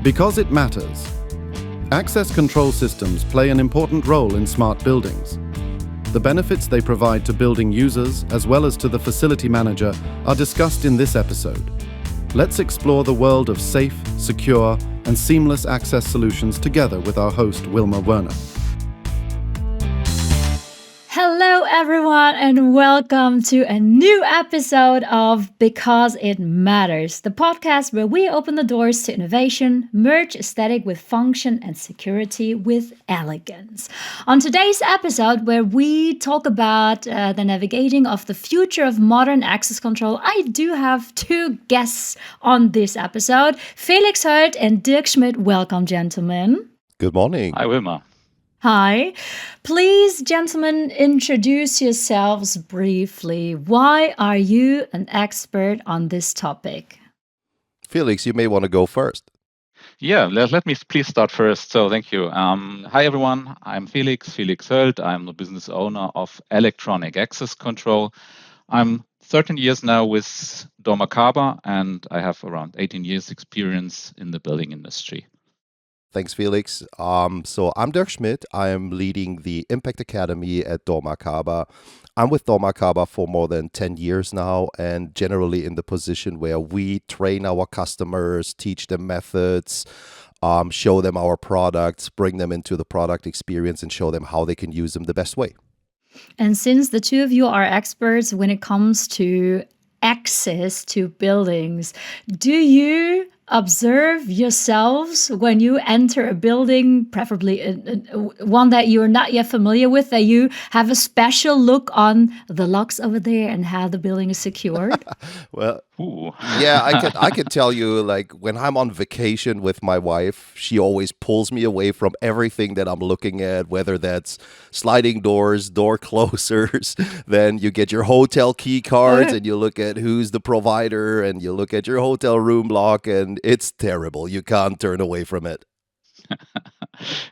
Because it matters. Access control systems play an important role in smart buildings. The benefits they provide to building users as well as to the facility manager are discussed in this episode. Let's explore the world of safe, secure, and seamless access solutions together with our host, Wilma Werner. Hello, everyone, and welcome to a new episode of Because It Matters, the podcast where we open the doors to innovation, merge aesthetic with function, and security with elegance. On today's episode, where we talk about the navigating of the future of modern access control, I do have two guests on this episode, Felix Hoellt and Dirk Schmid. Welcome, gentlemen. Good morning. Hi, Wilma. Hi. Please, gentlemen, introduce yourselves briefly. Why are you an expert on this topic? Felix, you may want to go first. Yeah, let me please start first. So thank you. Hi, everyone. I'm Felix Hoellt. I'm the business owner of Electronic Access Control. I'm 13 years now with dormakaba, and I have around 18 years experience in the building industry. Thanks, Felix. So I'm Dirk Schmid. I am leading the Impact Academy at dormakaba. I'm with dormakaba for more than 10 years now, and generally in the position where we train our customers, teach them methods, show them our products, bring them into the product experience, and show them how they can use them the best way. And since the two of you are experts when it comes to access to buildings, do you observe yourselves when you enter a building, preferably one that you're not yet familiar with, that you have a special look on the locks over there and how the building is secured? Well, yeah, I can tell you, like, when I'm on vacation with my wife, she always pulls me away from everything that I'm looking at, whether that's sliding doors, door closers. Then you get your hotel key cards and you look at who's the provider and you look at your hotel room lock, and it's terrible. You can't turn away from it.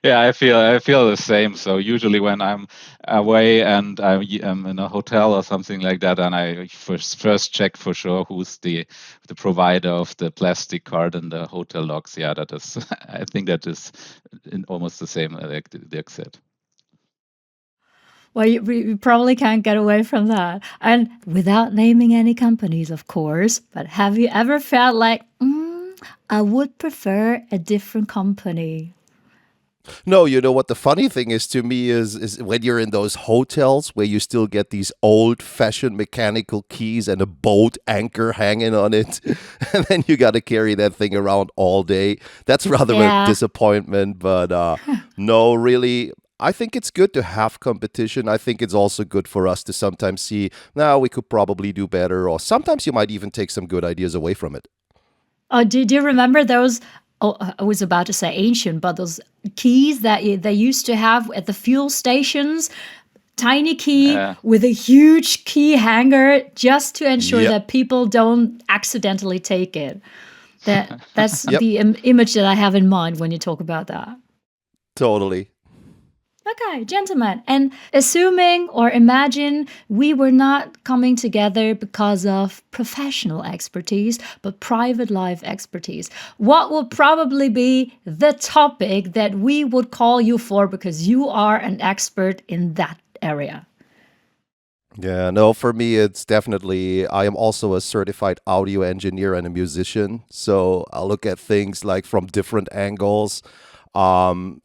Yeah, I feel the same. So usually when I'm away and I'm in a hotel or something like that, and I first check for sure who's the provider of the plastic card and the hotel locks. Yeah, that is. I think that is almost the same like Dirk said. Well, we probably can't get away from that. And without naming any companies, of course, but have you ever felt like, I would prefer a different company? No, you know what the funny thing is to me is when you're in those hotels where you still get these old-fashioned mechanical keys and a boat anchor hanging on it, and then you got to carry that thing around all day. That's rather a disappointment, but no, really, I think it's good to have competition. I think it's also good for us to sometimes see, now we could probably do better, or sometimes you might even take some good ideas away from it. Oh, do you remember those? Oh, I was about to say ancient, but those keys that they used to have at the fuel stations, tiny key with a huge key hanger just to ensure that people don't accidentally take it. That's the image that I have in mind when you talk about that. Totally. Okay, gentlemen, and assuming or imagine we were not coming together because of professional expertise, but private life expertise, what would probably be the topic that we would call you for because you are an expert in that area? Yeah, no, for me, it's definitely, I am also a certified audio engineer and a musician. So I look at things like from different angles.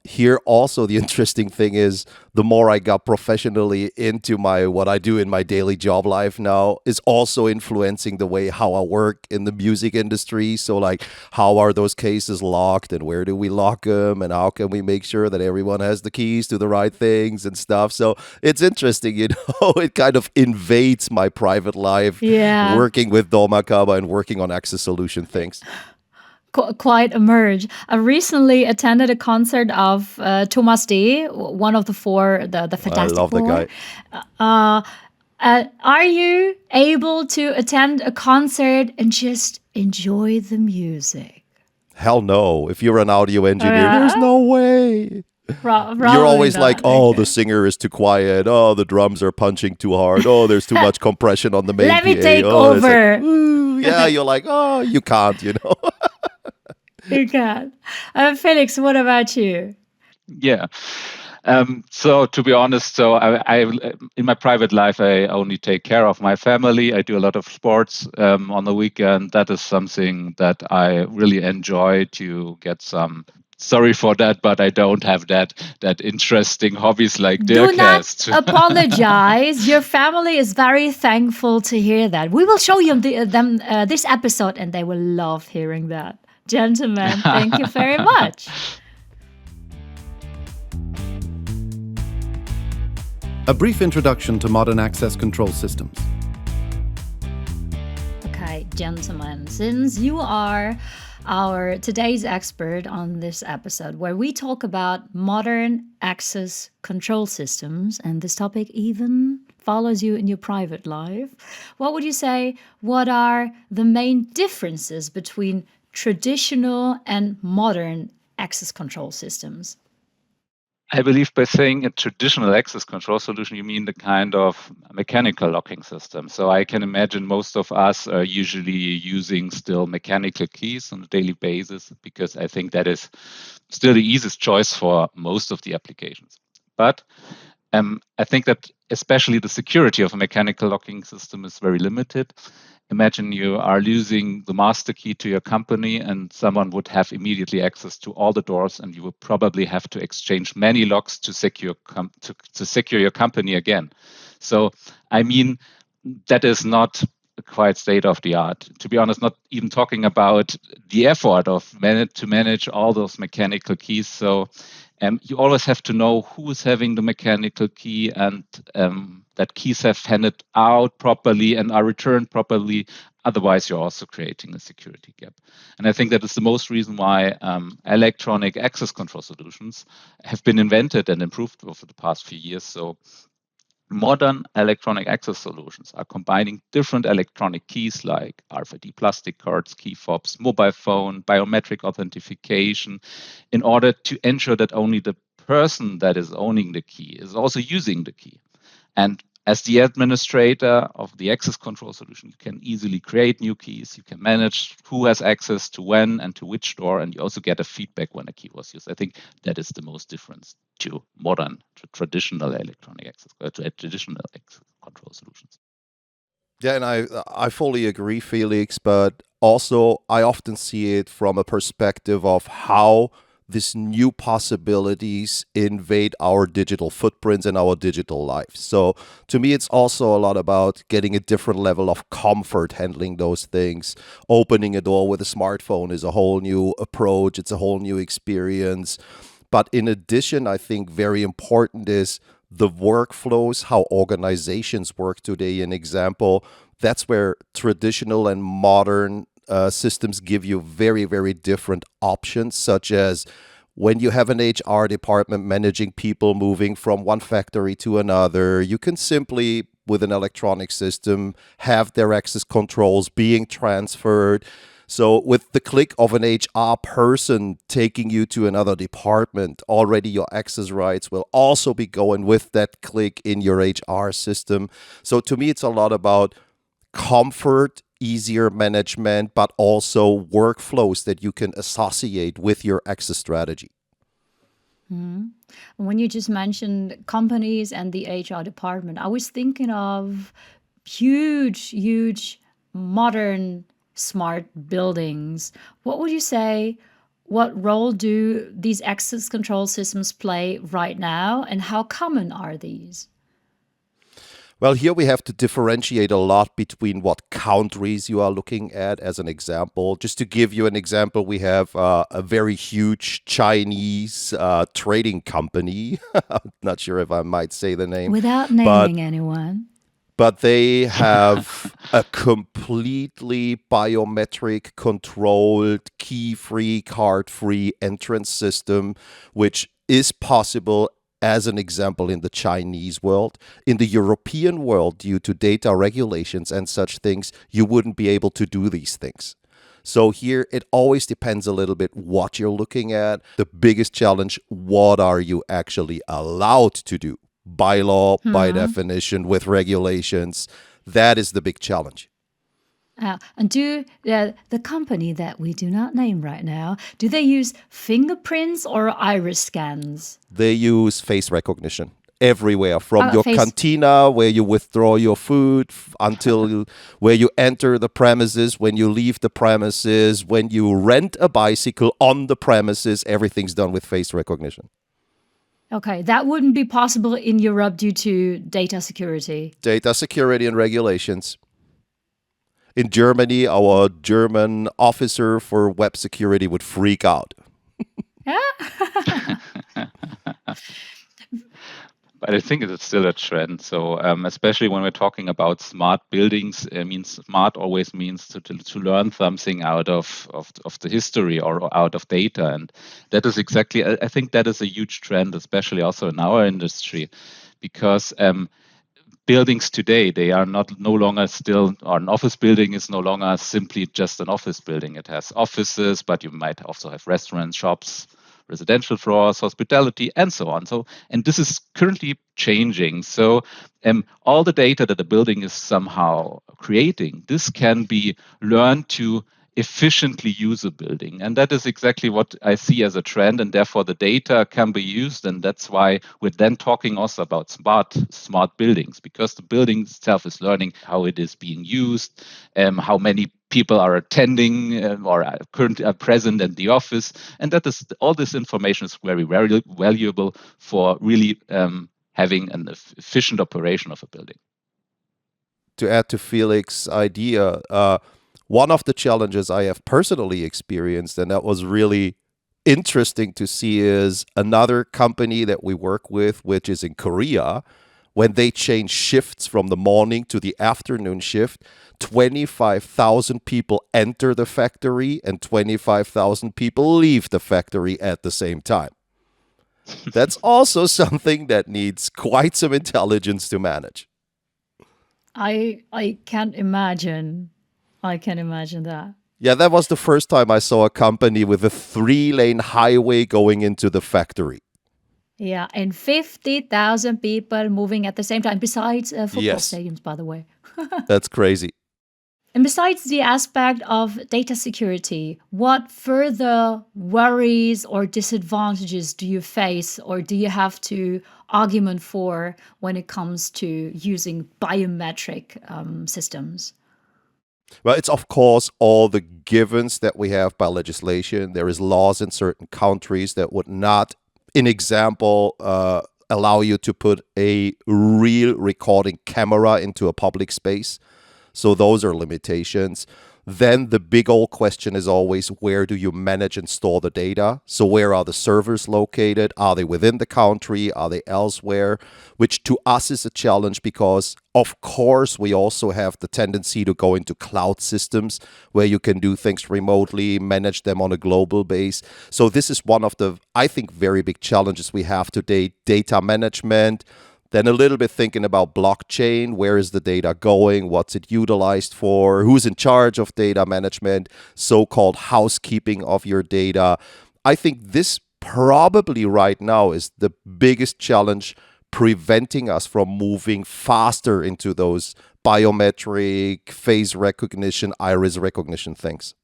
Here also the interesting thing is the more I got professionally into what I do in my daily job life now is also influencing the way how I work in the music industry. So like, how are those cases locked and where do we lock them and how can we make sure that everyone has the keys to the right things and stuff. So it's interesting, you know, it kind of invades my private life working with dormakaba and working on access solution things. Quite emerge. I recently attended a concert of Thomas D., one of the four, the Fantastic Four. I love the guy. Are you able to attend a concert and just enjoy the music? Hell no. If you're an audio engineer, there's no way. You're always not. like, oh, the singer is too quiet. Oh, the drums are punching too hard. Oh, there's too much compression on the main Let me PA. take over. Like, yeah, you're like, oh, you can't, you know. You can. Felix, what about you? Yeah. So to be honest, so I in my private life, I only take care of my family. I do a lot of sports on the weekend. That is something that I really enjoy to get some. Sorry for that, but I don't have that interesting hobbies like Do Dirk not has. apologize. Your family is very thankful to hear that. We will show them this episode and they will love hearing that. Gentlemen, thank you very much. A brief introduction to modern access control systems. Okay, gentlemen, since you are our today's expert on this episode, where we talk about modern access control systems, and this topic even follows you in your private life, what would you say? What are the main differences between traditional and modern access control systems? I believe by saying a traditional access control solution, you mean the kind of mechanical locking system. So I can imagine most of us are usually using still mechanical keys on a daily basis because I think that is still the easiest choice for most of the applications. But I think that especially the security of a mechanical locking system is very limited. Imagine you are losing the master key to your company and someone would have immediately access to all the doors and you would probably have to exchange many locks to secure to secure your company again. So I mean that is not quite state of the art. To be honest, not even talking about the effort of to manage all those mechanical keys. So you always have to know who is having the mechanical key and that keys have handed out properly and are returned properly. Otherwise, you're also creating a security gap. And I think that is the most reason why electronic access control solutions have been invented and improved over the past few years. So modern electronic access solutions are combining different electronic keys like RFID plastic cards, key fobs, mobile phone, biometric authentication in order to ensure that only the person that is owning the key is also using the key. And as the administrator of the access control solution, you can easily create new keys. You can manage who has access to when and to which door, and you also get a feedback when a key was used. I think that is the most difference to modern, to traditional electronic access, to traditional access control solutions. Yeah, and I fully agree, Felix, but also I often see it from a perspective of how these new possibilities invade our digital footprints and our digital life. So to me, it's also a lot about getting a different level of comfort handling those things. Opening a door with a smartphone is a whole new approach. It's a whole new experience. But in addition, I think very important is the workflows, how organizations work today. An example, that's where traditional and modern systems give you very, very different options, such as when you have an HR department managing people moving from one factory to another, you can simply, with an electronic system, have their access controls being transferred. So with the click of an HR person taking you to another department, already your access rights will also be going with that click in your HR system. So to me, it's a lot about comfort, easier management, but also workflows that you can associate with your access strategy. When you just mentioned companies and the HR department, I was thinking of huge modern smart buildings. What would you say? What role do these access control systems play right now, and how common are these? Well, here we have to differentiate a lot between what countries you are looking at, as an example. Just to give you an example, we have a very huge Chinese trading company. I'm not sure if I might say the name. Without but naming anyone. but they have a completely biometric controlled, key-free, card-free entrance system, which is possible as an example in the Chinese world. In the European world, due to data regulations and such things, you wouldn't be able to do these things. So here it always depends a little bit what you're looking at. The biggest challenge, what are you actually allowed to do? By law, by definition, with regulations. That is the big challenge. And do the company that we do not name right now, do they use fingerprints or iris scans? They use face recognition everywhere, from your Face. cantina where you withdraw your food until where you enter the premises, when you leave the premises, when you rent a bicycle on the premises, everything's done with face recognition. Okay, that wouldn't be possible in Europe due to data security. Data security and regulations. In Germany, our German officer for web security would freak out. But I think it's still a trend. So especially when we're talking about smart buildings, I mean, smart always means to learn something out of the history or out of data. And that is exactly, I think that is a huge trend, especially also in our industry, because buildings today, they are no longer still, or an office building is no longer simply just an office building. It has offices, but you might also have restaurants, shops, residential floors, hospitality, and so on. And this is currently changing. So all the data that the building is somehow creating, this can be learned to efficiently use a building. And that is exactly what I see as a trend. And therefore, the data can be used. And that's why we're then talking also about smart buildings, because the building itself is learning how it is being used, how many people are attending or are currently present in the office. And that is all this information is very, very valuable for really having an efficient operation of a building. To add to Felix's idea, one of the challenges I have personally experienced, and that was really interesting to see, is another company that we work with, which is in Korea. When they change shifts from the morning to the afternoon shift, 25,000 people enter the factory and 25,000 people leave the factory at the same time. That's also something that needs quite some intelligence to manage. I can't imagine. I can imagine that. Yeah, that was the first time I saw a company with a 3-lane highway going into the factory. Yeah, and 50,000 people moving at the same time, besides football Yes. stadiums, by the way. That's crazy. And besides the aspect of data security, what further worries or disadvantages do you face or do you have to argument for when it comes to using biometric systems? Well, it's of course all the givens that we have by legislation. There is laws in certain countries that would not, in example, allow you to put a real recording camera into a public space. So those are limitations. Then the big old question is always, where do you manage and store the data? So where are the servers located? Are they within the country? Are they elsewhere? Which to us is a challenge because, of course, we also have the tendency to go into cloud systems where you can do things remotely, manage them on a global base. So this is one of the, I think, very big challenges we have today, data management. Then a little bit thinking about blockchain. Where is the data going? What's it utilized for? Who's in charge of data management? So-called housekeeping of your data. I think this probably right now is the biggest challenge preventing us from moving faster into those biometric, face recognition, iris recognition things.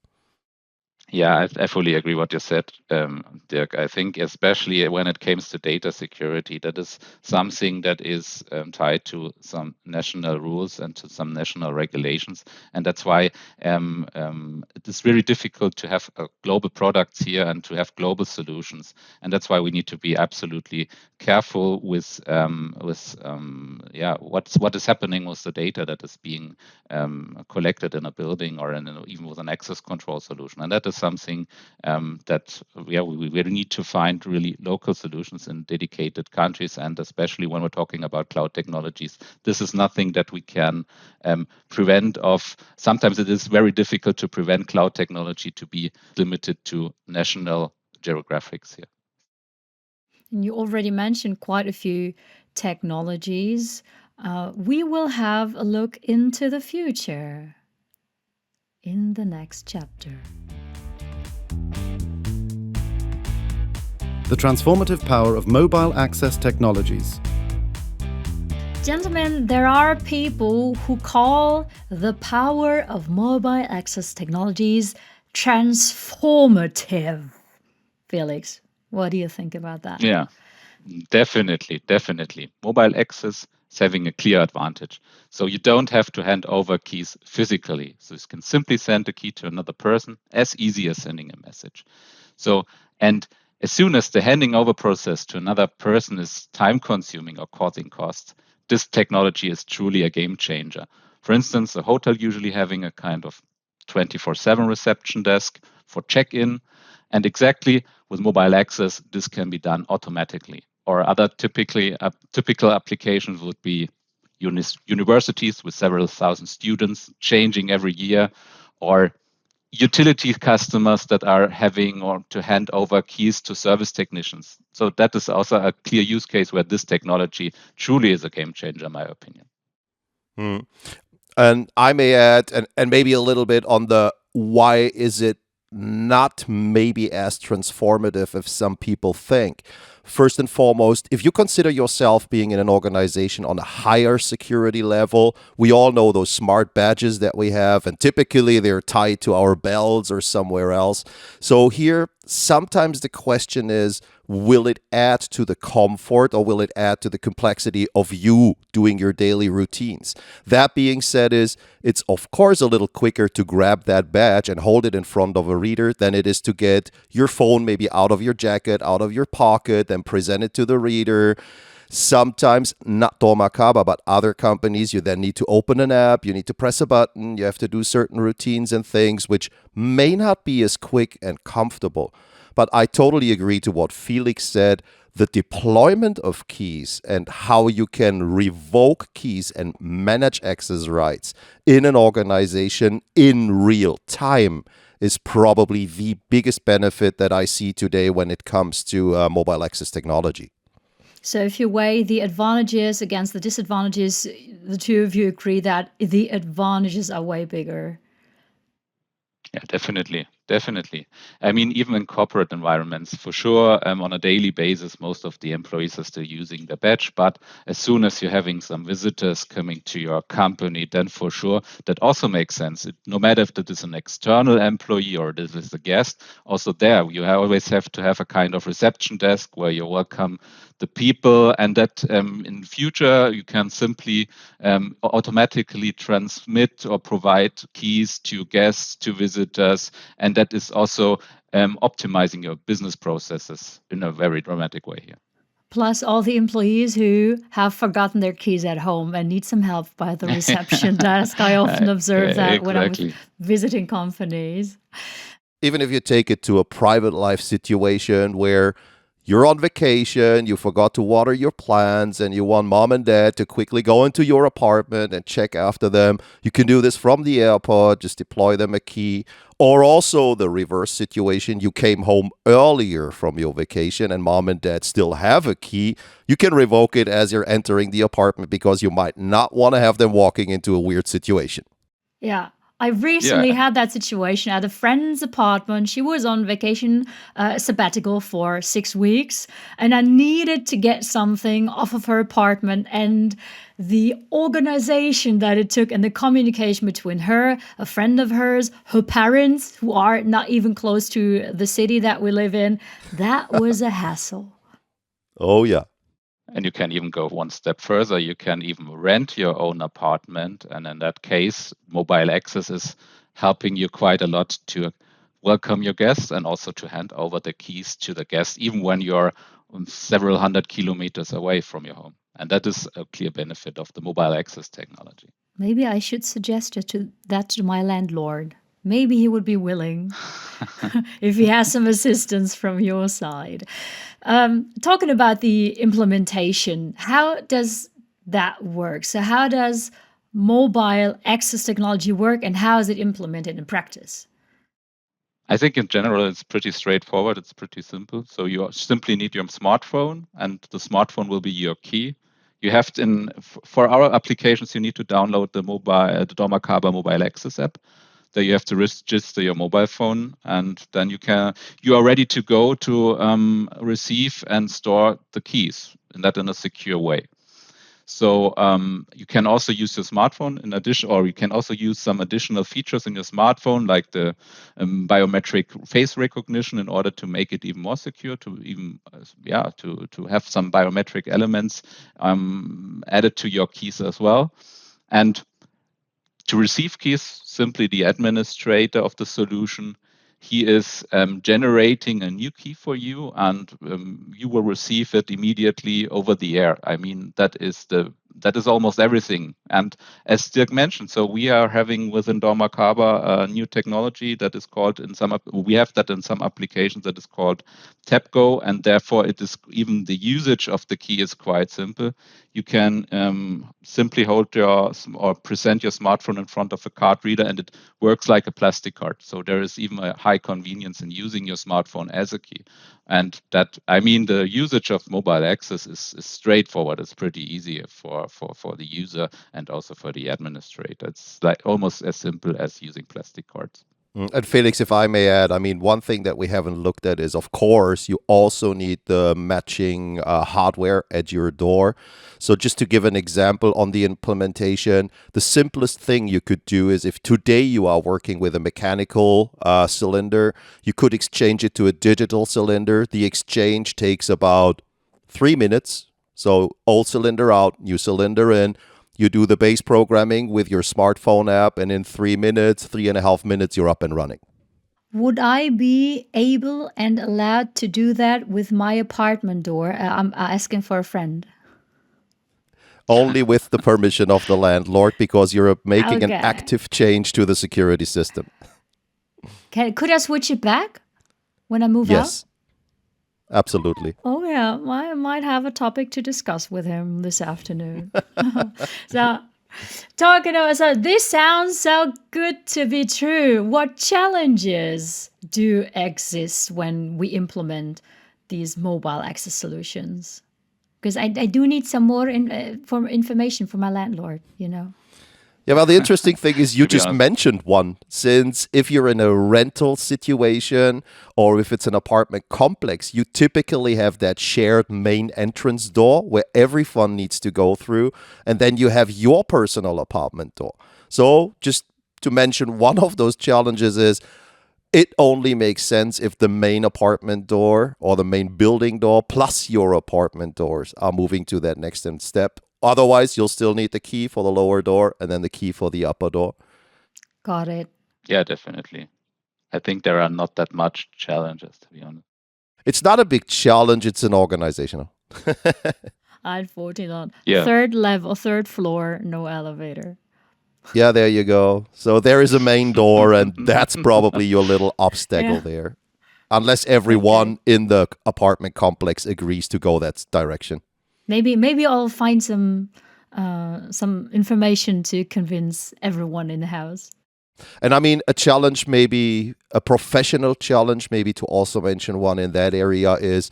Yeah, I fully agree what you said, Dirk. I think especially when it comes to data security, that is something that is tied to some national rules and to some national regulations. And that's why it is very difficult to have global products here and to have global solutions. And that's why we need to be absolutely careful with what is happening with the data that is being collected in a building or even with an access control solution. And that is something that we really need to find really local solutions in dedicated countries. And especially when we're talking about cloud technologies, this is nothing that we can prevent of. Sometimes it is very difficult to prevent cloud technology to be limited to national geographics here. You already mentioned quite a few technologies. We will have a look into the future in the next chapter. The transformative power of mobile access technologies. Gentlemen, there are people who call the power of mobile access technologies transformative. Felix, what do you think about that? Yeah, definitely. Mobile access is having a clear advantage. So you don't have to hand over keys physically. So you can simply send a key to another person, as easy as sending a message. So, and as soon as the handing over process to another person is time consuming or causing costs, this technology is truly a game changer. For instance, a hotel usually having a kind of 24/7 reception desk for check-in, and exactly with mobile access, this can be done automatically. Or other typical applications would be universities with several thousand students changing every year, or utility customers that are having or to hand over keys to service technicians. So that is also a clear use case where this technology truly is a game changer, in my opinion. And I may add, and maybe a little bit on the why is it not maybe as transformative as some people think. First and foremost, if you consider yourself being in an organization on a higher security level, we all know those smart badges that we have, and typically they're tied to our belts or somewhere else. So here, sometimes the question is, will it add to the comfort or will it add to the complexity of you doing your daily routines? That being said, it's of course a little quicker to grab that badge and hold it in front of a reader than it is to get your phone maybe out of your jacket, out of your pocket, and present it to the reader. Sometimes, not dormakaba, but other companies, you then need to open an app, you need to press a button, you have to do certain routines and things which may not be as quick and comfortable. But I totally agree to what Felix said. The deployment of keys and how you can revoke keys and manage access rights in an organization in real time is probably the biggest benefit that I see today when it comes to mobile access technology. So if you weigh the advantages against the disadvantages, the two of you agree that the advantages are way bigger. Yeah, definitely. I mean, even in corporate environments, for sure, on a daily basis, most of the employees are still using the badge. But as soon as you're having some visitors coming to your company, then for sure, that also makes sense. No matter if that is an external employee or this is a guest, also there, you always have to have a kind of reception desk where you welcome the people, and that in future you can simply automatically transmit or provide keys to guests, to visitors, and that is also optimizing your business processes in a very dramatic way here. Plus all the employees who have forgotten their keys at home and need some help by the reception desk. I often observe that when I'm visiting companies. Even if you take it to a private life situation where you're on vacation, you forgot to water your plants, and you want mom and dad to quickly go into your apartment and check after them. You can do this from the airport, just deploy them a key. Or also the reverse situation, you came home earlier from your vacation and mom and dad still have a key. You can revoke it as you're entering the apartment because you might not want to have them walking into a weird situation. Yeah. I recently had that situation at a friend's apartment. She was on vacation, sabbatical for 6 weeks, and I needed to get something off of her apartment. And the organization that it took and the communication between her, a friend of hers, her parents, who are not even close to the city that we live in, that was a hassle. Oh, yeah. And you can even go one step further. You can even rent your own apartment. And in that case, mobile access is helping you quite a lot to welcome your guests and also to hand over the keys to the guests, even when you're several hundred kilometers away from your home. And that is a clear benefit of the mobile access technology. Maybe I should suggest that to my landlord. Maybe he would be willing if he has some assistance from your side. Talking about the implementation, how does that work? So how does mobile access technology work and how is it implemented in practice? I think in general, it's pretty straightforward. It's pretty simple. So you simply need your smartphone and the smartphone will be your key. You have to, for our applications, you need to download the dormakaba mobile access app. There you have to register your mobile phone, and then you are ready to go to receive and store the keys, and that in a secure way. So you can also use your smartphone in addition, or you can also use some additional features in your smartphone, like the biometric face recognition, in order to make it even more secure, to even to have some biometric elements added to your keys as well. And to receive keys, simply the administrator of the solution, he is generating a new key for you, and you will receive it immediately over the air. I mean, that is almost everything. And as Dirk mentioned, so we are having within dormakaba a new technology that is called we have that in some applications that is called TapGo, and therefore it is even the usage of the key is quite simple. You can simply hold or present your smartphone in front of a card reader, and it works like a plastic card. So there is even a high convenience in using your smartphone as a key. And that, I mean, the usage of mobile access is straightforward. It's pretty easy for the user and also for the administrator. It's like almost as simple as using plastic cards. And Felix, if I may add, I mean, one thing that we haven't looked at is, of course, you also need the matching hardware at your door. So just to give an example on the implementation, the simplest thing you could do is, if today you are working with a mechanical cylinder, you could exchange it to a digital cylinder. The exchange takes about 3 minutes. So old cylinder out, new cylinder in. You do the base programming with your smartphone app, and in 3 minutes, 3.5 minutes, you're up and running. Would I be able and allowed to do that with my apartment door? I'm asking for a friend. Only with the permission of the landlord, because you're making an Okay. active change to the security system. Could I switch it back when I move out? Yes, absolutely. Oh yeah, I might have a topic to discuss with him this afternoon. So, so this sounds so good to be true. What challenges do exist when we implement these mobile access solutions? Because I do need some more information from my landlord, Yeah, well, the interesting thing is you To be just honest. mentioned one, since if you're in a rental situation or if it's an apartment complex, you typically have that shared main entrance door where everyone needs to go through, and then you have your personal apartment door. So just to mention one of those challenges is, it only makes sense if the main apartment door or the main building door plus your apartment doors are moving to that next step. Otherwise, you'll still need the key for the lower door and then the key for the upper door. Got it. Yeah, definitely. I think there are not that much challenges, to be honest. It's not a big challenge, it's an organizational. Unfortunately not. Yeah. Third floor, no elevator. Yeah, there you go. So there is a main door, and that's probably your little obstacle there. Unless everyone in the apartment complex agrees to go that direction. Maybe I'll find some information to convince everyone in the house. And I mean, a challenge, maybe a professional challenge, maybe to also mention one in that area is,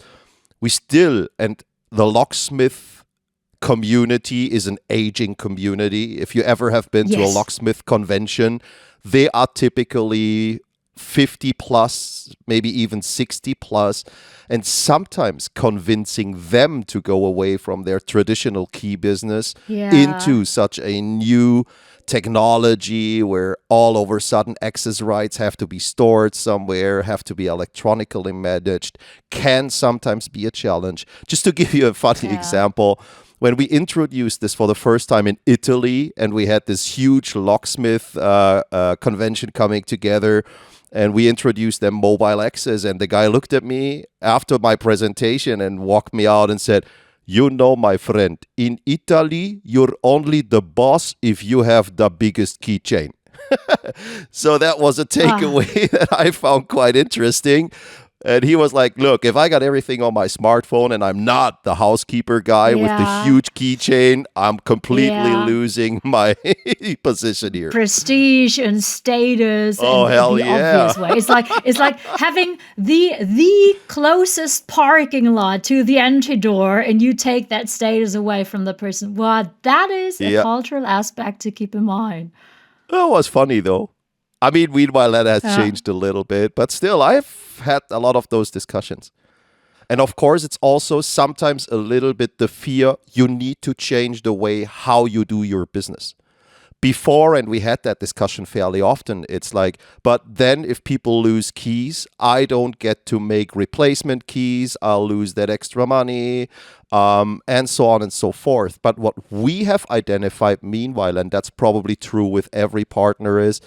we still, and the locksmith community is an aging community. If you ever have been to a Yes. locksmith convention, they are typically 50 plus, maybe even 60 plus, and sometimes convincing them to go away from their traditional key business Yeah. into such a new technology where all over a sudden access rights have to be stored somewhere, have to be electronically managed, can sometimes be a challenge. Just to give you a funny example, when we introduced this for the first time in Italy, and we had this huge locksmith convention coming together, and we introduced them mobile access, and the guy looked at me after my presentation and walked me out and said, "You know, my friend, in Italy, you're only the boss if you have the biggest keychain." So that was a takeaway that I found quite interesting. And he was like, "Look, if I got everything on my smartphone and I'm not the housekeeper guy with the Yeah. huge keychain, I'm completely Yeah. losing my position here." Prestige and status Oh, and hell the yeah. obvious way. It's like having the closest parking lot to the entry door, and you take that status away from the person. Well, that is a Yeah. cultural aspect to keep in mind. It was funny, though. I mean, meanwhile, that has changed a little bit, but still, I've had a lot of those discussions. And of course, it's also sometimes a little bit the fear you need to change the way how you do your business. Before, and we had that discussion fairly often, it's like, but then if people lose keys, I don't get to make replacement keys, I'll lose that extra money, and so on and so forth. But what we have identified meanwhile, and that's probably true with every partner, is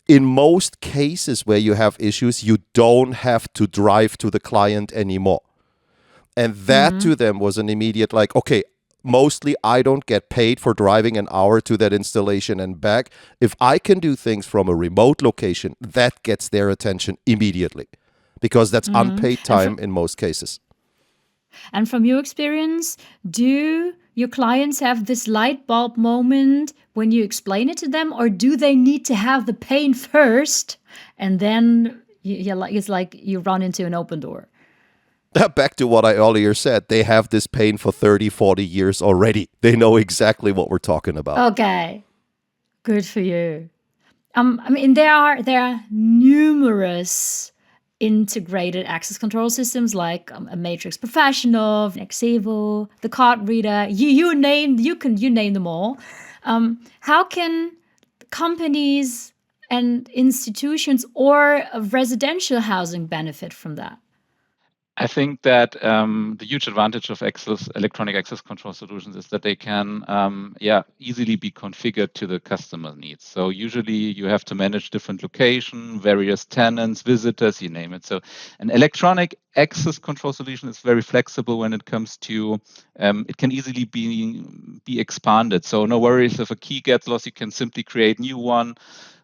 in most cases where you have issues, you don't have to drive to the client anymore. And that to them was an immediate like, okay, mostly I don't get paid for driving an hour to that installation and back. If I can do things from a remote location, that gets their attention immediately because that's unpaid time in most cases. And from your experience, do your clients have this light bulb moment when you explain it to them, or do they need to have the pain first and then it's like you run into an open door? Back to what I earlier said, they have this pain for 30, 40 years already. They know exactly what we're talking about. Okay, good for you. I mean, there are numerous integrated access control systems like a Matrix Professional, Nexevo, the card reader. You name them all. How can companies and institutions or residential housing benefit from that? I think that the huge advantage of electronic access control solutions is that they can easily be configured to the customer needs. So usually you have to manage different locations, various tenants, visitors, you name it. So an electronic access control solution is very flexible when it comes to it can easily be expanded. So no worries if a key gets lost, you can simply create new one.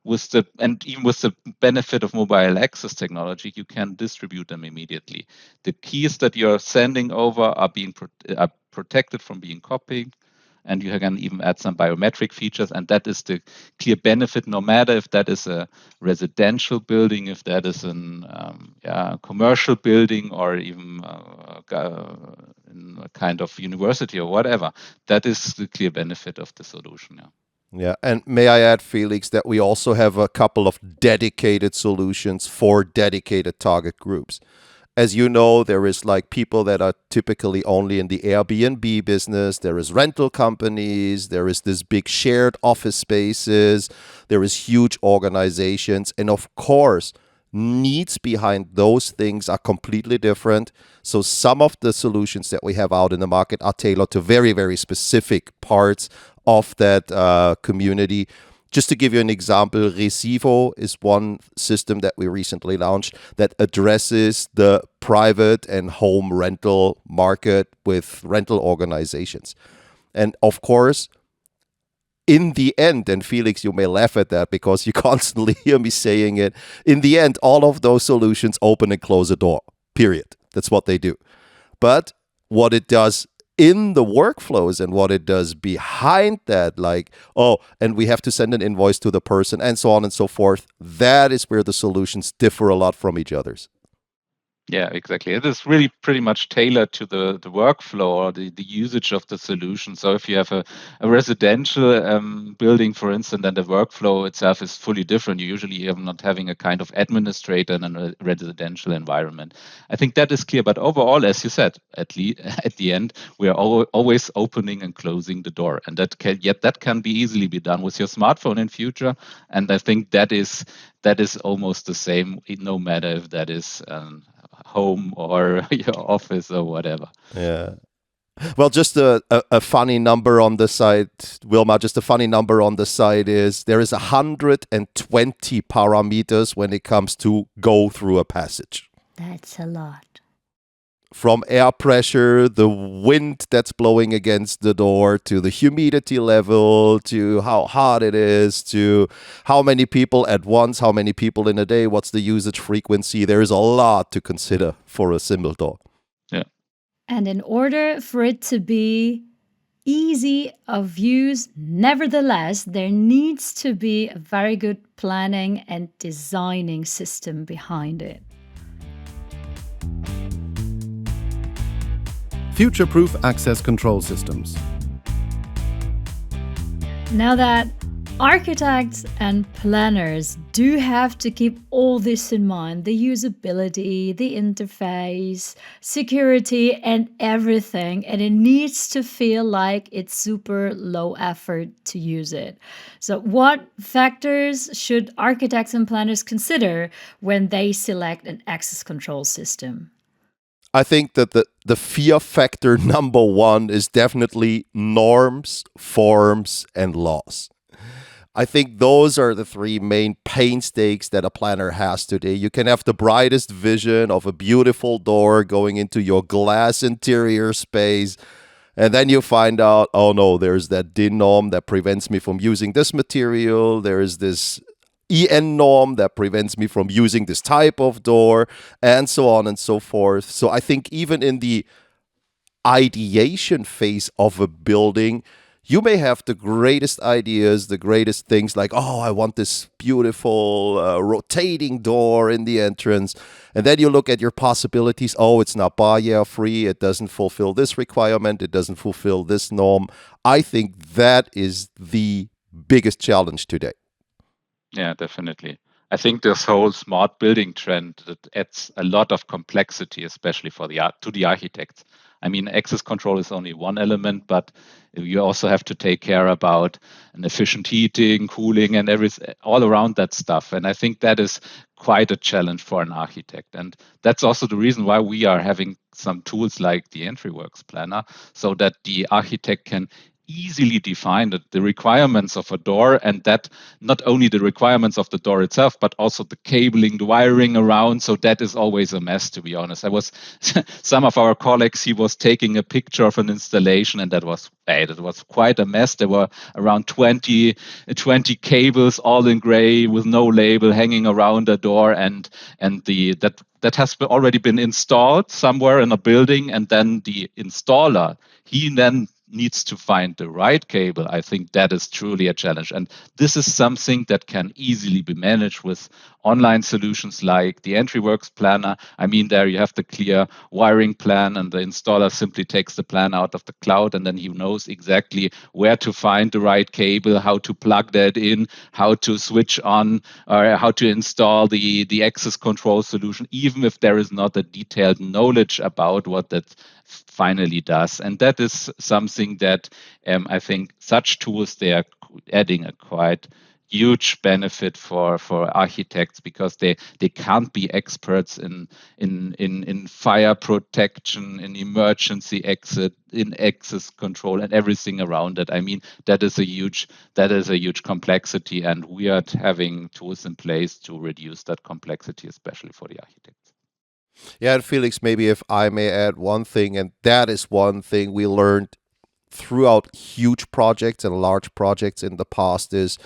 Even with the benefit of mobile access technology, you can distribute them immediately. The keys that you're sending over are protected from being copied, and you can even add some biometric features, and that is the clear benefit, no matter if that is a residential building, if that is a commercial building, or even in a kind of university or whatever. That is the clear benefit of the solution. Yeah, and may I add, Felix, that we also have a couple of dedicated solutions for dedicated target groups. As you know, there is like people that are typically only in the Airbnb business. There is rental companies. There is this big shared office spaces. There is huge organizations. And of course, needs behind those things are completely different. So some of the solutions that we have out in the market are tailored to very, very specific parts of that community. Just to give you an example, Recivo is one system that we recently launched that addresses the private and home rental market with rental organizations. And of course, in the end, and Felix, you may laugh at that because you constantly hear me saying it, in the end, all of those solutions open and close a door, period. That's what they do. But what it does in the workflows and what it does behind that, like, and we have to send an invoice to the person and so on and so forth, that is where the solutions differ a lot from each other's. Yeah, exactly. It is really pretty much tailored to the workflow or the usage of the solution. So if you have a residential building, for instance, then the workflow itself is fully different. You usually are not having a kind of administrator in a residential environment. I think that is clear. But overall, as you said, at the end, we are always opening and closing the door. And that can be easily be done with your smartphone in future. And I think that is almost the same, no matter if that is home or your office or whatever. Yeah. Well, just a funny number on the side, Wilma, just a funny number on the side is there is 120 parameters when it comes to go through a passage. That's a lot. From air pressure, the wind that's blowing against the door, to the humidity level, to how hot it is, to how many people at once, how many people in a day, what's the usage frequency. There is a lot to consider for a simple door. Yeah. And in order for it to be easy of use, nevertheless, there needs to be a very good planning and designing system behind it. Future-proof access control systems. Now that Architects and planners do have to keep all this in mind: the usability, the interface, security, and everything. And it needs to feel like it's super low effort to use it. So, what factors should architects and planners consider when they select an access control system? I think that the fear factor number one is definitely norms, forms, and laws. I think those are the three main painstakes that a planner has today. You can have the brightest vision of a beautiful door going into your glass interior space, and then you find out, oh no, there's that DIN norm that prevents me from using this material. There's this EN norm that prevents me from using this type of door, and so on and so forth. So I think even in the ideation phase of a building, you may have the greatest ideas, the greatest things like, oh, I want this beautiful rotating door in the entrance. And then you look at your possibilities. Oh, it's not barrier free. It doesn't fulfill this requirement. It doesn't fulfill this norm. I think that is the biggest challenge today. Yeah, definitely. I think this whole smart building trend that adds a lot of complexity, especially for to the architects. I mean, access control is only one element, but you also have to take care about an efficient heating, cooling, and all around that stuff. And I think that is quite a challenge for an architect. And that's also the reason why we are having some tools like the EntryWorks Planner, so that the architect can easily define the requirements of a door, and that not only the requirements of the door itself, but also the cabling, the wiring around. So that is always a mess, to be honest. I was some of our colleagues, he was taking a picture of an installation, and that was quite a mess. There were around 20 cables, all in gray with no label, hanging around the door, and that has already been installed somewhere in a building, and then the installer, he then needs to find the right cable. I think that is truly a challenge. And this is something that can easily be managed with online solutions like the EntryWorks Planner. I mean, there you have the clear wiring plan, and the installer simply takes the plan out of the cloud, and then he knows exactly where to find the right cable, how to plug that in, how to switch on, or how to install the access control solution, even if there is not a detailed knowledge about what that finally does. And that is something that I think such tools, they are adding a quite huge benefit for architects, because they can't be experts in fire protection, in emergency exit, in access control, and everything around it. I mean, that is a huge complexity, and we are having tools in place to reduce that complexity, especially for the architects. Yeah, and Felix, maybe if I may add one thing, and that is one thing we learned throughout huge projects and large projects in the past, is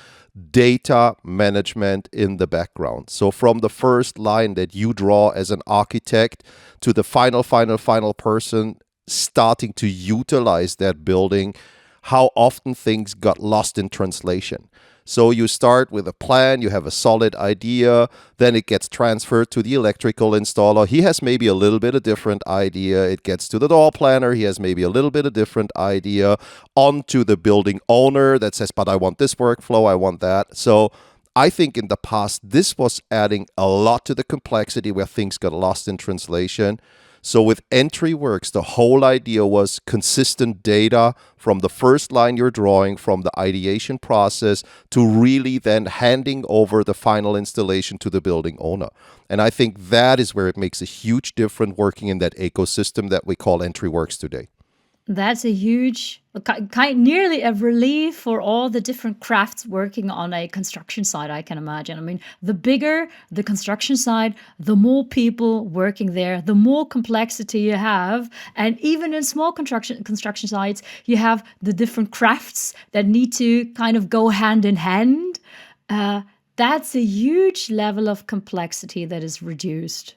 data management in the background. So from the first line that you draw as an architect to the final person starting to utilize that building, how often things got lost in translation. So you start with a plan, you have a solid idea, then it gets transferred to the electrical installer. He has maybe a little bit of different idea. It gets to the door planner. He has maybe a little bit of different idea, onto the building owner that says, but I want this workflow, I want that. So I think in the past, this was adding a lot to the complexity where things got lost in translation. So with EntryWorks, the whole idea was consistent data from the first line you're drawing, from the ideation process, to really then handing over the final installation to the building owner. And I think that is where it makes a huge difference working in that ecosystem that we call EntryWorks today. That's a huge, nearly a relief for all the different crafts working on a construction site, I can imagine. I mean, the bigger the construction site, the more people working there, the more complexity you have. And even in small construction sites, you have the different crafts that need to kind of go hand in hand. That's a huge level of complexity that is reduced.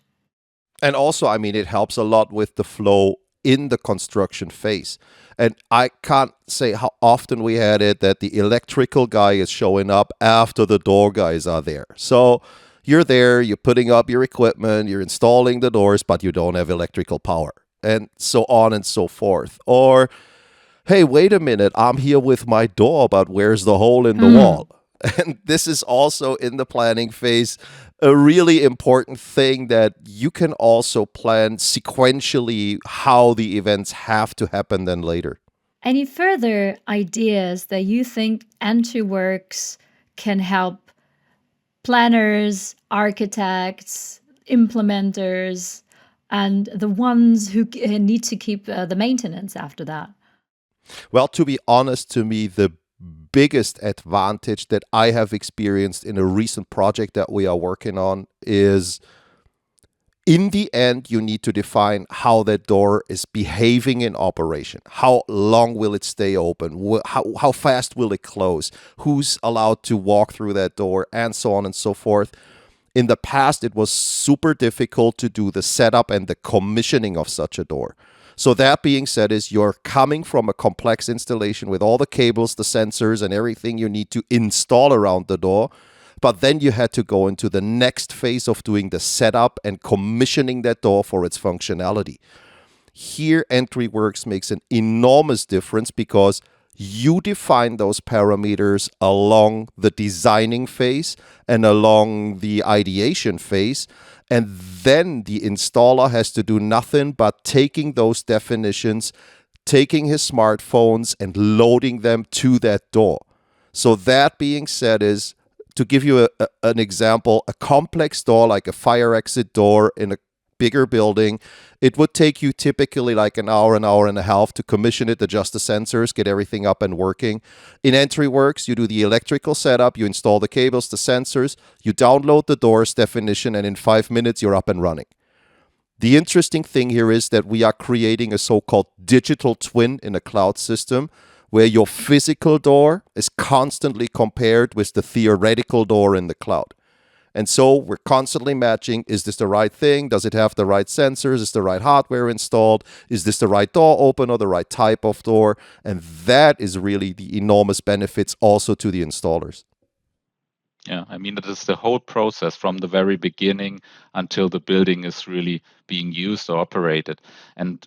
And also, I mean, it helps a lot with the flow in the construction phase. And I can't say how often we had it that the electrical guy is showing up after the door guys are there. So you're there, you're putting up your equipment, you're installing the doors, but you don't have electrical power, and so on and so forth. Or, hey, wait a minute, I'm here with my door, but where's the hole in the wall? And this is also in the planning phase a really important thing, that you can also plan sequentially how the events have to happen then later. Any further ideas that you think EntryWorks can help planners, architects, implementers, and the ones who need to keep the maintenance after that? Well, to be honest, to me, the biggest advantage that I have experienced in a recent project that we are working on is, in the end, you need to define how that door is behaving in operation. How long will it stay open? How fast will it close? Who's allowed to walk through that door? And so on and so forth. In the past, it was super difficult to do the setup and the commissioning of such a door. So that being said, is you're coming from a complex installation with all the cables, the sensors, and everything you need to install around the door. But then you had to go into the next phase of doing the setup and commissioning that door for its functionality. Here, EntryWorks makes an enormous difference, because you define those parameters along the designing phase and along the ideation phase. And then the installer has to do nothing but taking those definitions, taking his smartphones and loading them to that door. So that being said, is to give you an example, a complex door like a fire exit door in a bigger building, it would take you typically like an hour and a half to commission it, adjust the sensors, get everything up and working. In EntryWorks, you do the electrical setup, you install the cables, the sensors, you download the door's definition, and in 5 minutes, you're up and running. The interesting thing here is that we are creating a so-called digital twin in a cloud system, where your physical door is constantly compared with the theoretical door in the cloud. And so we're constantly matching, is this the right thing? Does it have the right sensors? Is the right hardware installed? Is this the right door opener, the right type of door? And that is really the enormous benefits also to the installers. Yeah, I mean, it is the whole process from the very beginning until the building is really being used or operated. And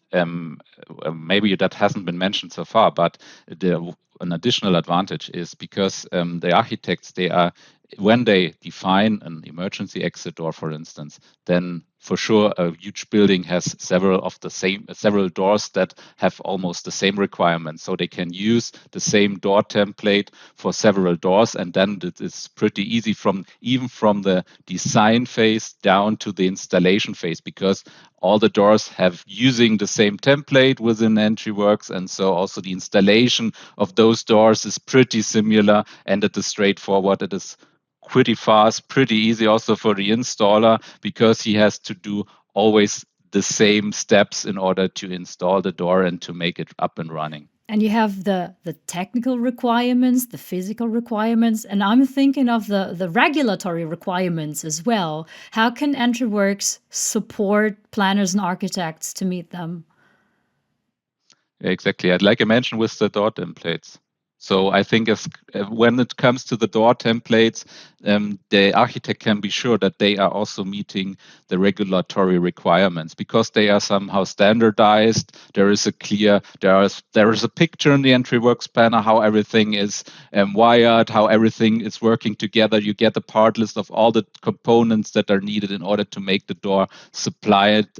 maybe that hasn't been mentioned so far, but an additional advantage is because the architects, when they define an emergency exit door, for instance, then for sure a huge building has several doors that have almost the same requirements, so they can use the same door template for several doors, and then it is pretty easy even from the design phase down to the installation phase, because all the doors have using the same template within EntryWorks, and so also the installation of those doors is pretty similar, and it is straightforward. It is pretty fast, pretty easy also for the installer, because he has to do always the same steps in order to install the door and to make it up and running. And you have the technical requirements, the physical requirements, and I'm thinking of the regulatory requirements as well. How can EntryWorks support planners and architects to meet them? Yeah, exactly. Like I mentioned with the door templates. So I think when it comes to the door templates, the architect can be sure that they are also meeting the regulatory requirements, because they are somehow standardized. There is a picture in the EntryWorks planner how everything is wired, how everything is working together. You get a part list of all the components that are needed in order to make the door compliant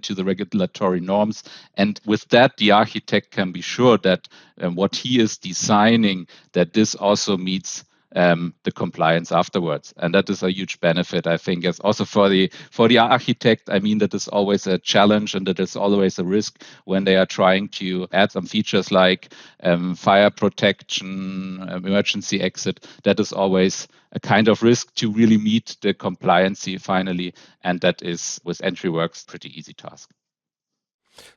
to the regulatory norms. And with that, the architect can be sure that what he is designing, that this also meets the compliance afterwards, and that is a huge benefit, I think, as also for the architect. I mean, that is always a challenge, and that is always a risk when they are trying to add some features like fire protection, emergency exit. That is always a kind of risk to really meet the compliancy finally, and that is with EntryWorks pretty easy task.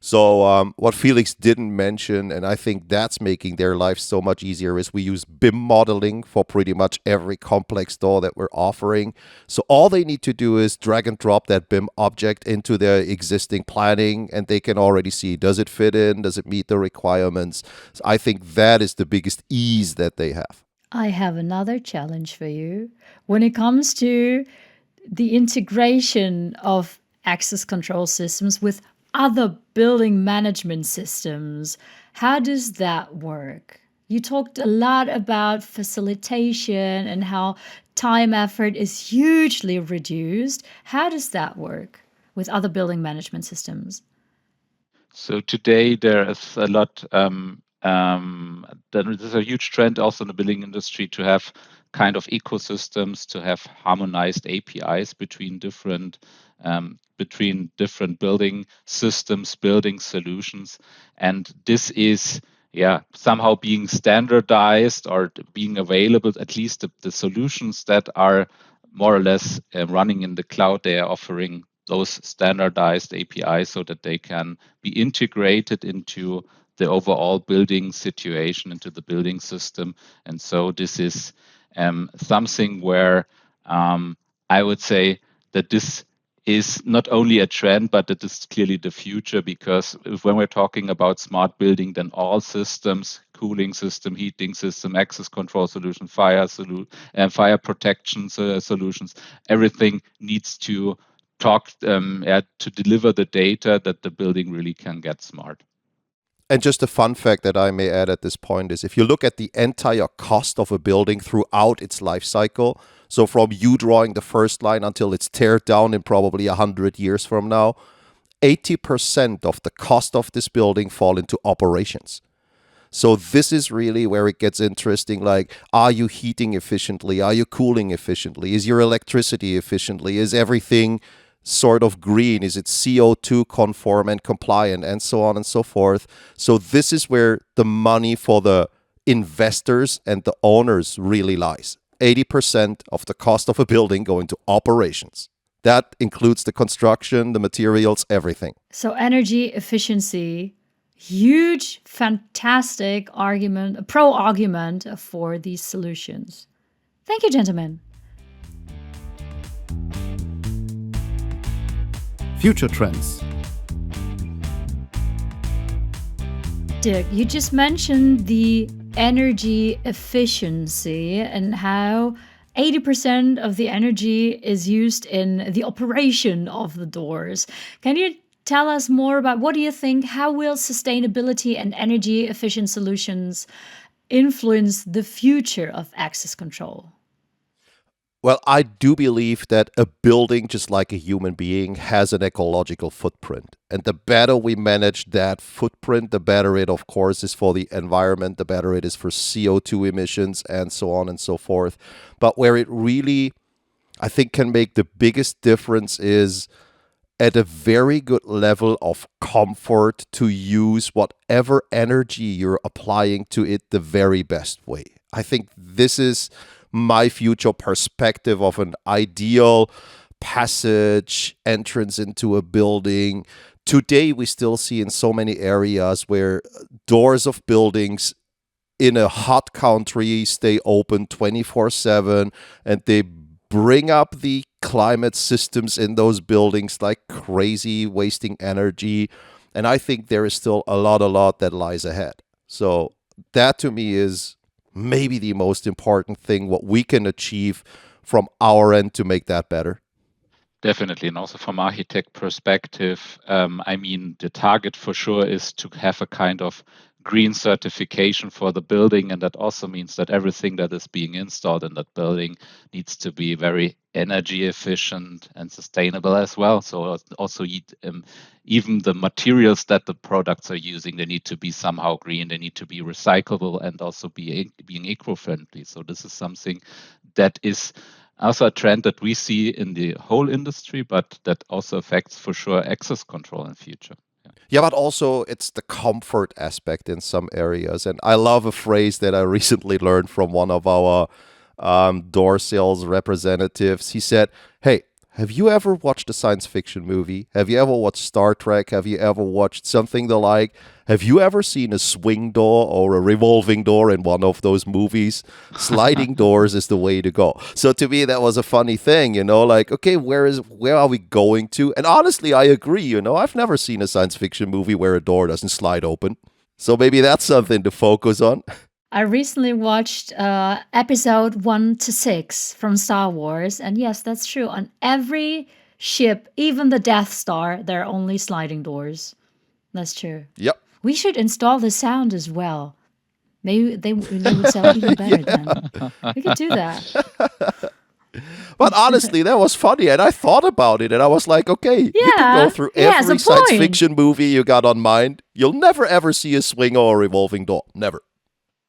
So what Felix didn't mention, and I think that's making their life so much easier, is we use BIM modeling for pretty much every complex door that we're offering. So all they need to do is drag and drop that BIM object into their existing planning, and they can already see, does it fit in? Does it meet the requirements? So I think that is the biggest ease that they have. I have another challenge for you. When it comes to the integration of access control systems with other building management systems, how does that work? You talked a lot about facilitation and how time effort is hugely reduced. How does that work with other building management systems? So today there is a lot. There's a huge trend also in the building industry to have kind of ecosystems, to have harmonized APIs between different building systems, building solutions, and this is somehow being standardized or being available. At least the solutions that are more or less running in the cloud, they are offering those standardized APIs so that they can be integrated into the overall building situation, into the building system. And so this is something where I would say that this is not only a trend, but it is clearly the future, because when we're talking about smart building, then all systems, cooling system, heating system, access control solution, fire protection solutions, everything needs to to deliver the data that the building really can get smart. And just a fun fact that I may add at this point is if you look at the entire cost of a building throughout its life cycle, so from you drawing the first line until it's teared down in probably 100 years from now, 80% of the cost of this building fall into operations. So this is really where it gets interesting. Like, are you heating efficiently? Are you cooling efficiently? Is your electricity efficiently? Is everything sort of green? Is it CO2 conform and compliant, and so on and so forth? So this is where the money for the investors and the owners really lies. 80% of the cost of a building go into operations. That includes the construction, the materials, everything. So energy efficiency, huge, fantastic argument, a pro argument for these solutions. Thank you, gentlemen. Future trends. Dirk, you just mentioned the energy efficiency and how 80% of the energy is used in the operation of the doors. Can you tell us more about what do you think? How will sustainability and energy efficient solutions influence the future of access control? Well, I do believe that a building, just like a human being, has an ecological footprint. And the better we manage that footprint, the better it, of course, is for the environment, the better it is for CO2 emissions, and so on and so forth. But where it really, I think, can make the biggest difference is at a very good level of comfort to use whatever energy you're applying to it the very best way. I think this is my future perspective of an ideal passage entrance into a building. Today, we still see in so many areas where doors of buildings in a hot country stay open 24/7, and they bring up the climate systems in those buildings like crazy, wasting energy. And I think there is still a lot that lies ahead. So that to me is maybe the most important thing, what we can achieve from our end to make that better. Definitely. And also from architect perspective, the target for sure is to have a kind of green certification for the building. And that also means that everything that is being installed in that building needs to be very energy efficient and sustainable as well. So also even the materials that the products are using, they need to be somehow green, they need to be recyclable and also being eco-friendly. So this is something that is also a trend that we see in the whole industry, but that also affects for sure access control in the future. Yeah, but also it's the comfort aspect in some areas. And I love a phrase that I recently learned from one of our door sales representatives. He said, hey, have you ever watched a science fiction movie? Have you ever watched Star Trek? Have you ever watched something the like? Have you ever seen a swing door or a revolving door in one of those movies? Sliding doors is the way to go. So to me, that was a funny thing, like, okay, where are we going to? And honestly, I agree, I've never seen a science fiction movie where a door doesn't slide open. So maybe that's something to focus on. I recently watched episode 1 to 6 from Star Wars. And yes, that's true. On every ship, even the Death Star, there are only sliding doors. That's true. Yep. We should install the sound as well. Maybe they would sell even better then. We could do that. But honestly, that was funny, and I thought about it, and I was like, okay, you can go Yeah, through he has a every science point. fiction movie you got on mind. You'll never ever see a swing or a revolving door. Never.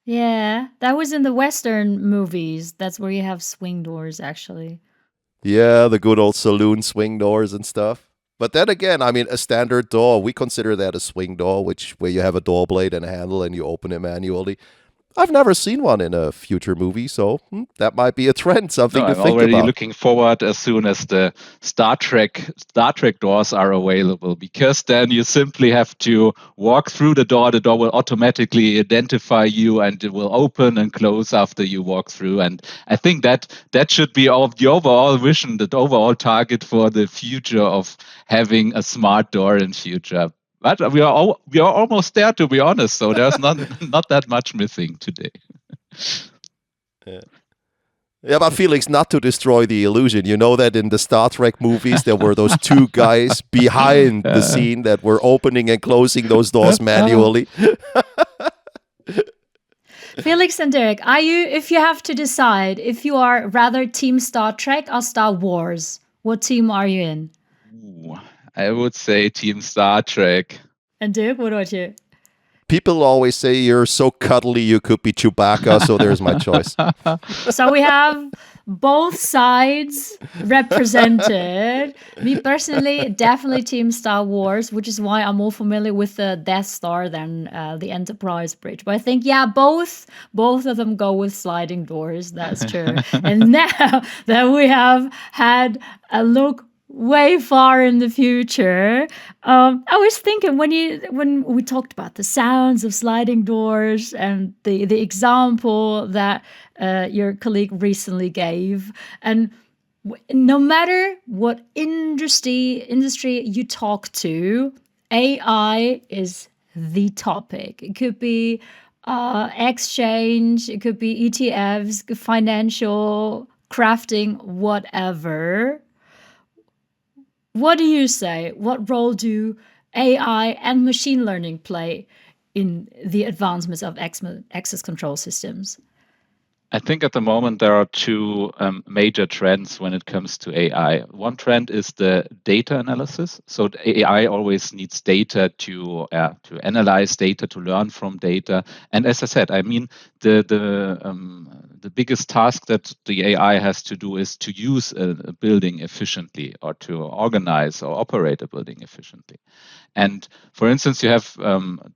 Yeah, that was in the Western movies. That's where you have swing doors, actually. Yeah, the good old saloon swing doors and stuff. But then again, I mean, a standard door, we consider that a swing door, where you have a door blade and a handle and you open it manually. I've never seen one in a future movie, so that might be a trend, something No, to I'm think already about. looking forward as soon as the Star Trek doors are available, because then you simply have to walk through the door. The door will automatically identify you, and it will open and close after you walk through. And I think that should be the overall vision, the overall target for the future of having a smart door in future. But we are almost there, to be honest. So there's not that much missing today. Yeah, but Felix, not to destroy the illusion. You know that in the Star Trek movies, there were those two guys behind the scene that were opening and closing those doors manually. Felix and Dirk, if you have to decide if you are rather Team Star Trek or Star Wars, what team are you in? Ooh, I would say Team Star Trek. And Dirk, what about you? People always say you're so cuddly you could be Chewbacca, so there's my choice. So we have both sides represented. Me personally, definitely Team Star Wars, which is why I'm more familiar with the Death Star than the Enterprise bridge. But I think, yeah, both of them go with sliding doors. That's true. And now that we have had a look way far in the future, I was thinking when we talked about the sounds of sliding doors and the example that your colleague recently gave, and no matter what industry you talk to, AI is the topic. It could be exchange, it could be ETFs, financial crafting, whatever. What do you say? What role do AI and machine learning play in the advancements of access control systems? I think at the moment there are two major trends when it comes to AI. One trend is the data analysis. So AI always needs data to analyze data, to learn from data. And as I said, I mean the biggest task that the AI has to do is to use a building efficiently, or to organize or operate a building efficiently. And for instance, you have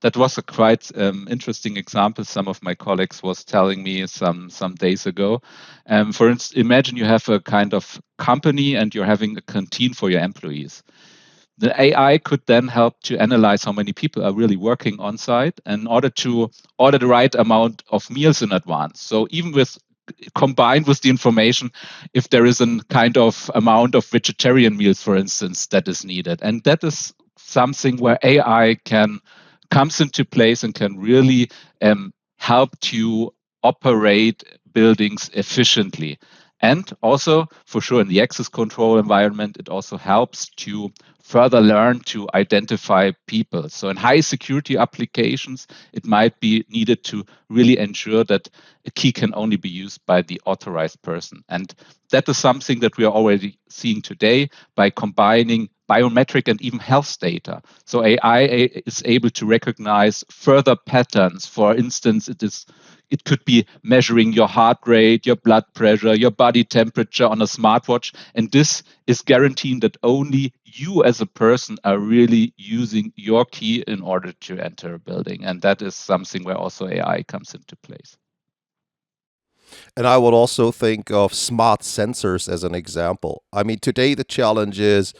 that was a quite interesting example. Some of my colleagues was telling me some days ago. For instance, imagine you have a kind of company and you're having a canteen for your employees. The AI could then help to analyze how many people are really working on site in order to order the right amount of meals in advance. So even combined with the information, if there is a kind of amount of vegetarian meals, for instance, that is needed. And that is something where AI comes into place and can really help to operate buildings efficiently. And also, for sure, in the access control environment, it also helps to further learn to identify people. So in high security applications, it might be needed to really ensure that a key can only be used by the authorized person. And that is something that we are already seeing today by combining biometric and even health data. So AI is able to recognize further patterns. For instance, it could be measuring your heart rate, your blood pressure, your body temperature on a smartwatch. And this is guaranteeing that only you as a person are really using your key in order to enter a building. And that is something where also AI comes into place. And I would also think of smart sensors as an example. I mean, today the challenge is,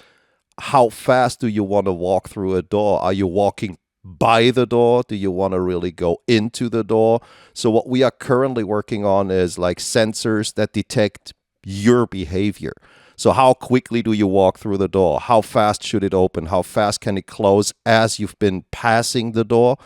how fast do you want to walk through a door? Are you walking by the door? Do you want to really go into the door? So what we are currently working on is like sensors that detect your behavior. So how quickly do you walk through the door? How fast should it open? How fast can it close as you've been passing the door?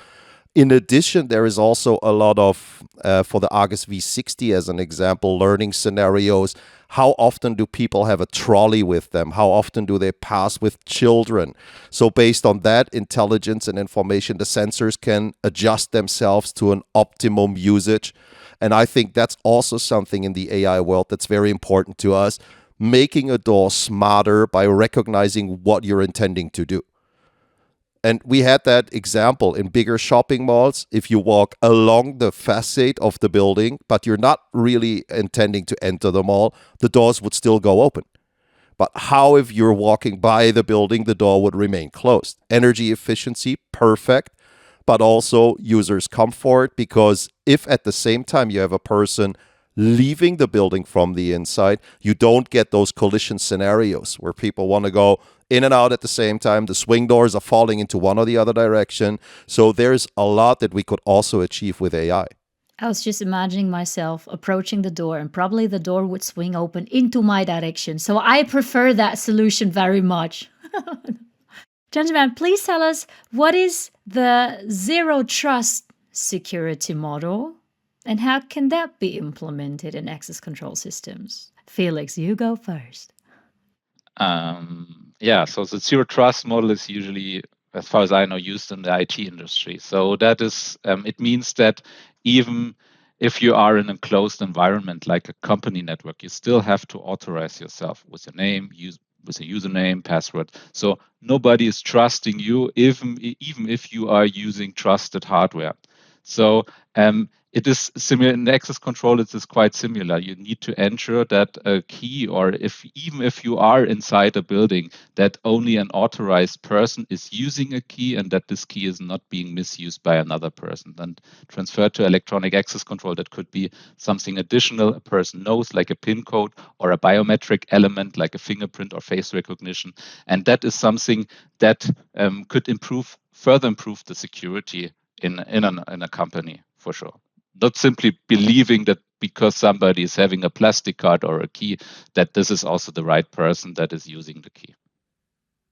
In addition, there is also a lot of, for the Argus V60 as an example, learning scenarios. How often do people have a trolley with them? How often do they pass with children? So based on that intelligence and information, the sensors can adjust themselves to an optimum usage. And I think that's also something in the AI world that's very important to us, making a door smarter by recognizing what you're intending to do. And we had that example in bigger shopping malls. If you walk along the facade of the building, but you're not really intending to enter the mall, the doors would still go open. But how if you're walking by the building, the door would remain closed? Energy efficiency, perfect, but also users' comfort, because if at the same time you have a person leaving the building from the inside, you don't get those collision scenarios where people want to go in and out at the same time. The swing doors are falling into one or the other direction. So there's a lot that we could also achieve with AI. I was just imagining myself approaching the door, and probably the door would swing open into my direction. So I prefer that solution very much. Gentlemen, please tell us, what is the zero trust security model, and how can that be implemented in access control systems? Felix, you go first. So the zero trust model is usually, as far as I know, used in the IT industry. So that is, it means that even if you are in a closed environment like a company network, you still have to authorize yourself with your name, with a username, password. So nobody is trusting you, even if you are using trusted hardware. So it is similar in access control. It is quite similar. You need to ensure that a key, or even if you are inside a building, that only an authorized person is using a key, and that this key is not being misused by another person. And transferred to electronic access control, that could be something additional a person knows, like a PIN code, or a biometric element like a fingerprint or face recognition. And that is something that could further improve the security in a company, for sure. Not simply believing that because somebody is having a plastic card or a key, that this is also the right person that is using the key.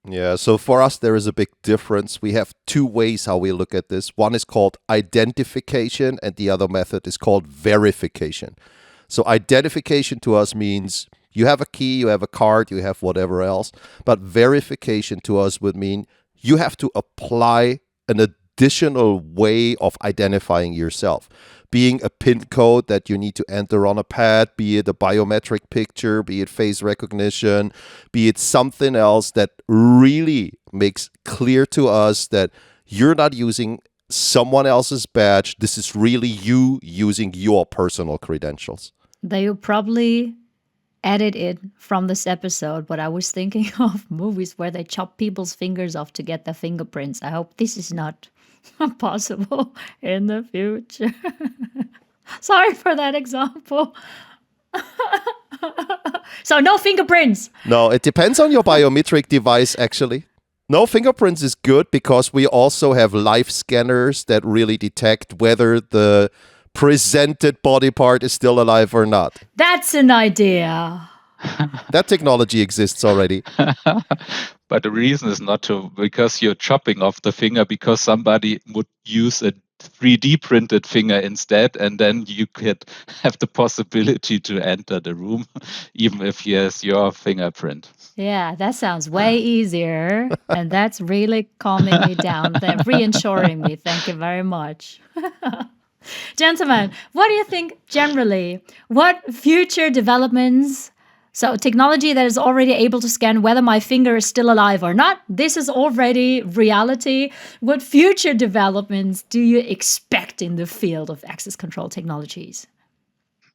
Yeah, so for us, there is a big difference. We have two ways how we look at this. One is called identification, and the other method is called verification. So identification to us means you have a key, you have a card, you have whatever else. But verification to us would mean you have to apply an additional way of identifying yourself, being a PIN code that you need to enter on a pad, be it a biometric picture, be it face recognition, be it something else that really makes clear to us that you're not using someone else's badge. This is really you using your personal credentials. They will probably edit it from this episode, but I was thinking of movies where they chop people's fingers off to get their fingerprints. I hope this is not possible in the future. Sorry for that example. So no fingerprints. No, it depends on your biometric device, actually. No, fingerprints is good because we also have live scanners that really detect whether the presented body part is still alive or not. That's an idea. That technology exists already. But the reason is not because you're chopping off the finger, because somebody would use a 3D printed finger instead, and then you could have the possibility to enter the room, even if he has your fingerprint. Yeah, that sounds way easier. And that's really calming me down, reassuring me. Thank you very much. Gentlemen, what do you think generally? What future developments? So technology that is already able to scan whether my finger is still alive or not, this is already reality. What future developments do you expect in the field of access control technologies?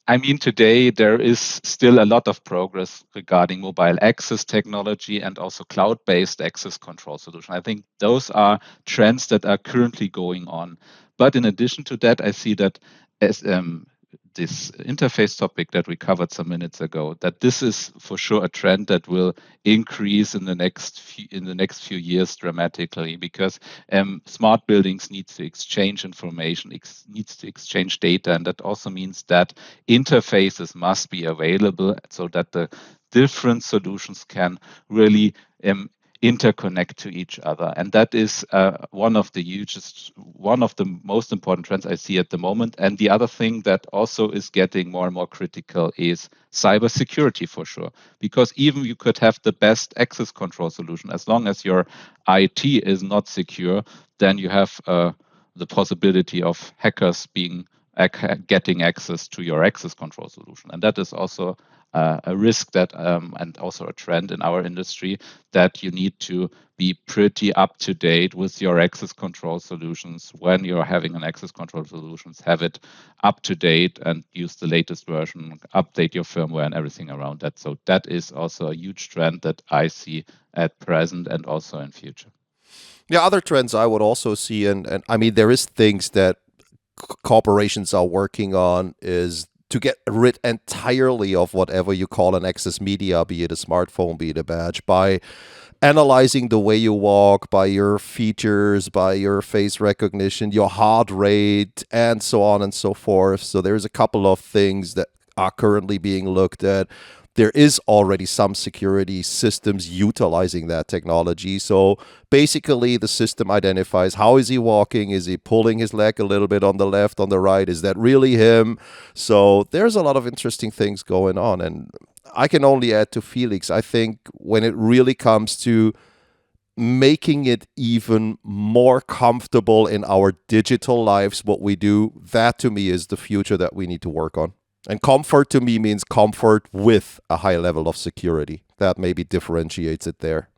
I mean, today there is still a lot of progress regarding mobile access technology and also cloud-based access control solution. I think those are trends that are currently going on. But in addition to that, I see that as this interface topic that we covered some minutes ago, that this is for sure a trend that will increase in the next few years dramatically, because smart buildings need to exchange information, needs to exchange data, and that also means that interfaces must be available so that the different solutions can really interconnect to each other. And that is one of the most important trends I see at the moment. And the other thing that also is getting more and more critical is cybersecurity, for sure. Because even you could have the best access control solution, as long as your IT is not secure, then you have the possibility of hackers getting access to your access control solution. And that is also a risk that and also a trend in our industry, that you need to be pretty up to date with your access control solutions. When you're having an access control solutions, have it up to date and use the latest version, update your firmware and everything around that. So that is also a huge trend that I see at present and also in future. Yeah, other trends I would also see, and I mean, there is things that corporations are working on, is to get rid entirely of whatever you call an access media, be it a smartphone, be it a badge, by analyzing the way you walk, by your features, by your face recognition, your heart rate, and so on and so forth. So there's a couple of things that are currently being looked at. There is already some security systems utilizing that technology. So basically the system identifies, how is he walking? Is he pulling his leg a little bit on the left, on the right? Is that really him? So there's a lot of interesting things going on. And I can only add to Felix, I think when it really comes to making it even more comfortable in our digital lives, what we do, that to me is the future that we need to work on. And comfort to me means comfort with a high level of security. That maybe differentiates it there.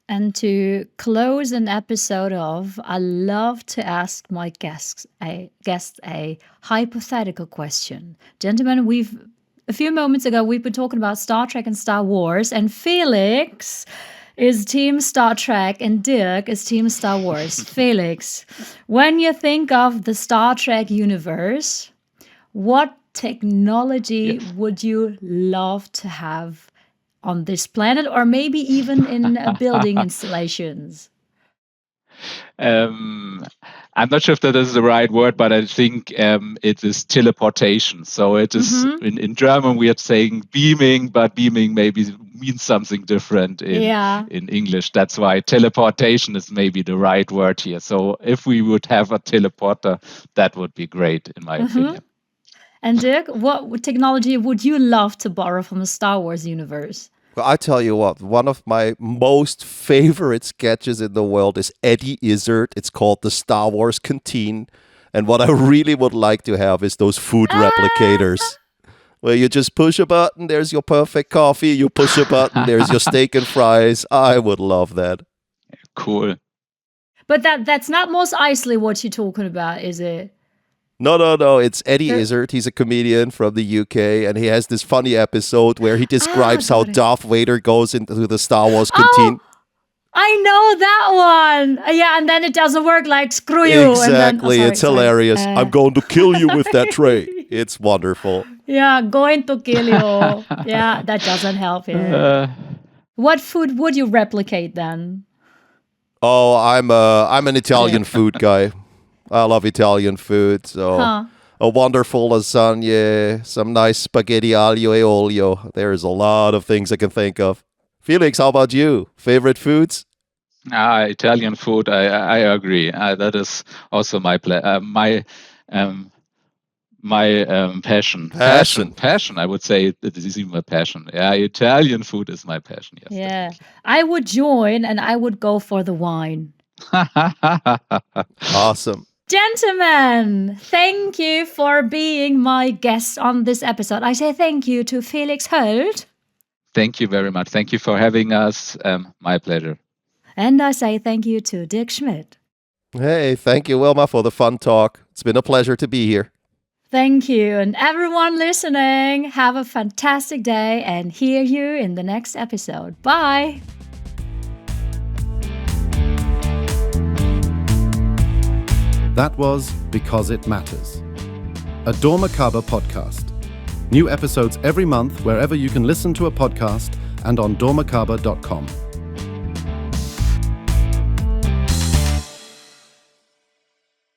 And to close an episode of, I love to ask my guests a hypothetical question. Gentlemen, a few moments ago, we've been talking about Star Trek and Star Wars, and Felix is Team Star Trek and Dirk is Team Star Wars. Felix, when you think of the Star Trek universe, what technology would you love to have on this planet, or maybe even in building installations? I'm not sure if that is the right word, but I think it is teleportation. So it is in German we are saying beaming, but beaming maybe means something different in English. That's why teleportation is maybe the right word here. So if we would have a teleporter, that would be great, in my opinion. And Dirk, what technology would you love to borrow from the Star Wars universe? Well, I tell you what, one of my most favorite sketches in the world is Eddie Izzard. It's called the Star Wars Canteen. And what I really would like to have is those food replicators, where you just push a button, there's your perfect coffee. You push a button, there's your steak and fries. I would love that. Cool. But that's not Mos Eisley what you're talking about, is it? No. It's Eddie Izzard. He's a comedian from the UK, and he has this funny episode where he describes how Darth Vader goes into the Star Wars canteen. I know that one. Yeah, and then it doesn't work, like, screw you. Exactly. And then, it's hilarious. I'm going to kill you with that tray. It's wonderful. Yeah, going to kill you. Yeah, that doesn't help here. What food would you replicate then? Oh, I'm an Italian food guy. I love Italian food, so a wonderful lasagna, some nice spaghetti aglio e olio. There's a lot of things I can think of. Felix, how about you? Favorite foods? Italian food, I agree. That is also my passion. Passion. I would say it is even my passion. Yeah, Italian food is my passion. Yes. Yeah, I would join, and I would go for the wine. Awesome. Gentlemen, thank you for being my guest on this episode. I say thank you to Felix Hoellt. Thank you very much. Thank you for having us. My pleasure. And I say thank you to Dirk Schmid. Hey, thank you, Wilma, for the fun talk. It's been a pleasure to be here. Thank you. And everyone listening, have a fantastic day and hear you in the next episode. Bye. That was Because It Matters, a dormakaba podcast. New episodes every month wherever you can listen to a podcast and on dormakaba.com.